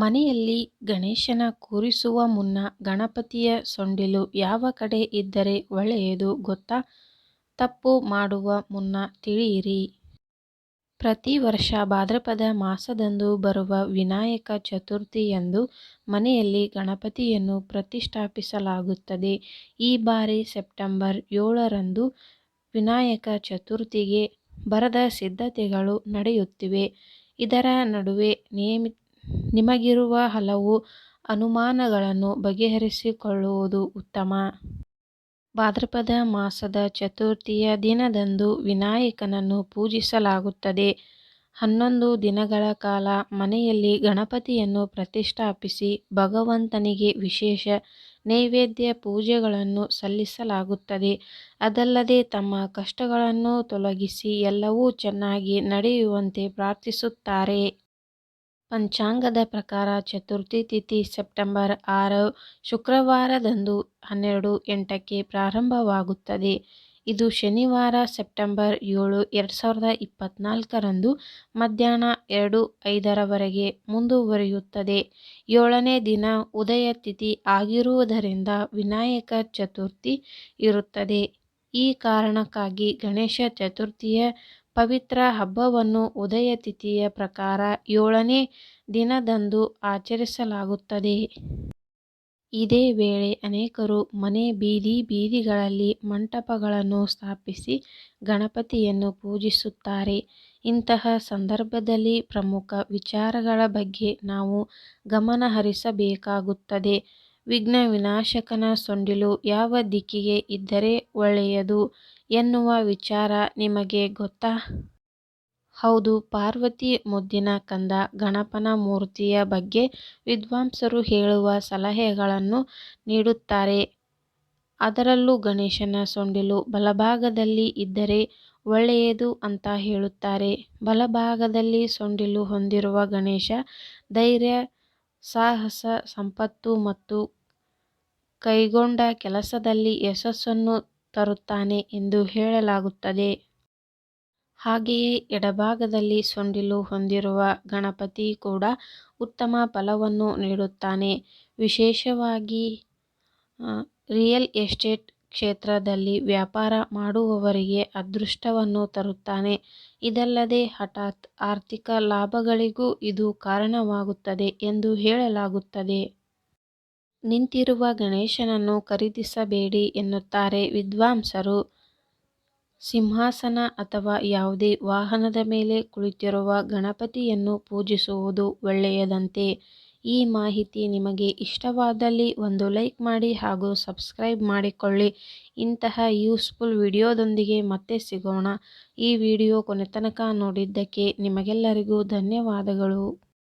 ಮನೆಯಲ್ಲಿ ಗಣೇಶನ ಕೂರಿಸುವ ಮುನ್ನ ಗಣಪತಿಯ ಸೊಂಡಿಲು ಯಾವ ಕಡೆ ಇದ್ದರೆ ಒಳ್ಳೆಯದು ಗೊತ್ತಾ? ತಪ್ಪು ಮಾಡುವ ಮುನ್ನ ತಿಳಿಯಿರಿ. ಪ್ರತಿ ವರ್ಷ ಭಾದ್ರಪದ ಮಾಸದಂದು ಬರುವ ವಿನಾಯಕ ಚತುರ್ಥಿಯಂದು ಮನೆಯಲ್ಲಿ ಗಣಪತಿಯನ್ನು ಪ್ರತಿಷ್ಠಾಪಿಸಲಾಗುತ್ತದೆ. ಈ ಬಾರಿ ಸೆಪ್ಟೆಂಬರ್ 7ರಂದು ವಿನಾಯಕ ಚತುರ್ಥಿಗೆ ಭರದ ಸಿದ್ಧತೆಗಳು ನಡೆಯುತ್ತಿವೆ. ಇದರ ನಡುವೆ ನಿಮಗಿರುವ ಹಲವು ಅನುಮಾನಗಳನ್ನು ಬಗೆಹರಿಸಿಕೊಳ್ಳುವುದು ಉತ್ತಮ. ಭಾದ್ರಪದ ಮಾಸದ ಚತುರ್ಥಿಯ ದಿನದಂದು ವಿನಾಯಕನನ್ನು ಪೂಜಿಸಲಾಗುತ್ತದೆ. 11 ದಿನಗಳ ಕಾಲ ಮನೆಯಲ್ಲಿ ಗಣಪತಿಯನ್ನು ಪ್ರತಿಷ್ಠಾಪಿಸಿ ಭಗವಂತನಿಗೆ ವಿಶೇಷ ನೈವೇದ್ಯ ಪೂಜೆಗಳನ್ನು ಸಲ್ಲಿಸಲಾಗುತ್ತದೆ. ಅದಲ್ಲದೆ ತಮ್ಮ ಕಷ್ಟಗಳನ್ನು ತೊಲಗಿಸಿ ಎಲ್ಲವೂ ಚೆನ್ನಾಗಿ ನಡೆಯುವಂತೆ ಪ್ರಾರ್ಥಿಸುತ್ತಾರೆ. ಪಂಚಾಂಗದ ಪ್ರಕಾರ ಚತುರ್ಥಿ ತಿಥಿ ಸೆಪ್ಟೆಂಬರ್ 6 ಶುಕ್ರವಾರದಂದು 12:08ಕ್ಕೆ ಪ್ರಾರಂಭವಾಗುತ್ತದೆ. ಇದು ಶನಿವಾರ ಸೆಪ್ಟೆಂಬರ್ 7, 2024ರಂದು ಮಧ್ಯಾಹ್ನ 2:05ರವರೆಗೆ ಮುಂದುವರಿಯುತ್ತದೆ. 7ನೇ ದಿನ ಉದಯ ತಿಥಿ ಆಗಿರುವುದರಿಂದ ವಿನಾಯಕ ಚತುರ್ಥಿ ಇರುತ್ತದೆ. ಈ ಕಾರಣಕ್ಕಾಗಿ ಗಣೇಶ ಚತುರ್ಥಿಯ ಪವಿತ್ರ ಹಬ್ಬವನ್ನು ಉದಯ ತಿಥಿಯ ಪ್ರಕಾರ 7ನೇ ದಿನದಂದು ಆಚರಿಸಲಾಗುತ್ತದೆ. ಇದೇ ವೇಳೆ ಅನೇಕರು ಮನೆ ಬೀದಿಗಳಲ್ಲಿ ಮಂಟಪಗಳನ್ನು ಸ್ಥಾಪಿಸಿ ಗಣಪತಿಯನ್ನು ಪೂಜಿಸುತ್ತಾರೆ. ಇಂತಹ ಸಂದರ್ಭದಲ್ಲಿ ಪ್ರಮುಖ ವಿಚಾರಗಳ ಬಗ್ಗೆ ನಾವು ಗಮನಹರಿಸಬೇಕಾಗುತ್ತದೆ. ವಿಘ್ನ ವಿನಾಶಕನ ಸೊಂಡಿಲು ಯಾವ ದಿಕ್ಕಿಗೆ ಇದ್ದರೆ ಒಳ್ಳೆಯದು ಎನ್ನುವ ವಿಚಾರ ನಿಮಗೆ ಗೊತ್ತಾ? ಹೌದು, ಪಾರ್ವತಿ ಮುದ್ದಿನ ಕಂದ ಗಣಪನ ಮೂರ್ತಿಯ ಬಗ್ಗೆ ವಿದ್ವಾಂಸರು ಹೇಳುವ ಸಲಹೆಗಳನ್ನು ನೀಡುತ್ತಾರೆ. ಅದರಲ್ಲೂ ಗಣೇಶನ ಸೊಂಡಿಲು ಬಲಭಾಗದಲ್ಲಿ ಇದ್ದರೆ ಒಳ್ಳೆಯದು ಅಂತ ಹೇಳುತ್ತಾರೆ. ಬಲಭಾಗದಲ್ಲಿ ಸೊಂಡಿಲು ಹೊಂದಿರುವ ಗಣೇಶ ಧೈರ್ಯ, ಸಾಹಸ, ಸಂಪತ್ತು ಮತ್ತು ಕೈಗೊಂಡ ಕೆಲಸದಲ್ಲಿ ಯಶಸ್ಸನ್ನು ತರುತ್ತಾನೆ ಎಂದು ಹೇಳಲಾಗುತ್ತದೆ. ಹಾಗೆಯೇ ಎಡಭಾಗದಲ್ಲಿ ಸೊಂಡಿಲು ಹೊಂದಿರುವ ಗಣಪತಿ ಕೂಡ ಉತ್ತಮ ಫಲವನ್ನು ನೀಡುತ್ತಾನೆ. ವಿಶೇಷವಾಗಿ ರಿಯಲ್ ಎಸ್ಟೇಟ್ ಕ್ಷೇತ್ರದಲ್ಲಿ ವ್ಯಾಪಾರ ಮಾಡುವವರಿಗೆ ಅದೃಷ್ಟವನ್ನು ತರುತ್ತಾನೆ. ಇದಲ್ಲದೆ ಹಠಾತ್ ಆರ್ಥಿಕ ಲಾಭಗಳಿಗೂ ಇದು ಕಾರಣವಾಗುತ್ತದೆ ಎಂದು ಹೇಳಲಾಗುತ್ತದೆ. ನಿಂತಿರುವ ಗಣೇಶನನ್ನು ಖರೀದಿಸಬೇಡಿ ಎನ್ನುತ್ತಾರೆ ವಿದ್ವಾಂಸರು. ಸಿಂಹಾಸನ ಅಥವಾ ಯಾವುದೇ ವಾಹನದ ಮೇಲೆ ಕುಳಿತಿರುವ ಗಣಪತಿಯನ್ನು ಪೂಜಿಸುವುದು ಒಳ್ಳೆಯದಂತೆ. ಈ ಮಾಹಿತಿ ನಿಮಗೆ ಇಷ್ಟವಾದಲ್ಲಿ ಒಂದು ಲೈಕ್ ಮಾಡಿ ಹಾಗೂ ಸಬ್ಸ್ಕ್ರೈಬ್ ಮಾಡಿಕೊಳ್ಳಿ. ಇಂತಹ ಯೂಸ್ಫುಲ್ ವಿಡಿಯೋದೊಂದಿಗೆ ಮತ್ತೆ ಸಿಗೋಣ. ಈ ವಿಡಿಯೋ ಕೊನೆತನಕ ನೋಡಿದ್ದಕ್ಕೆ ನಿಮಗೆಲ್ಲರಿಗೂ ಧನ್ಯವಾದಗಳು.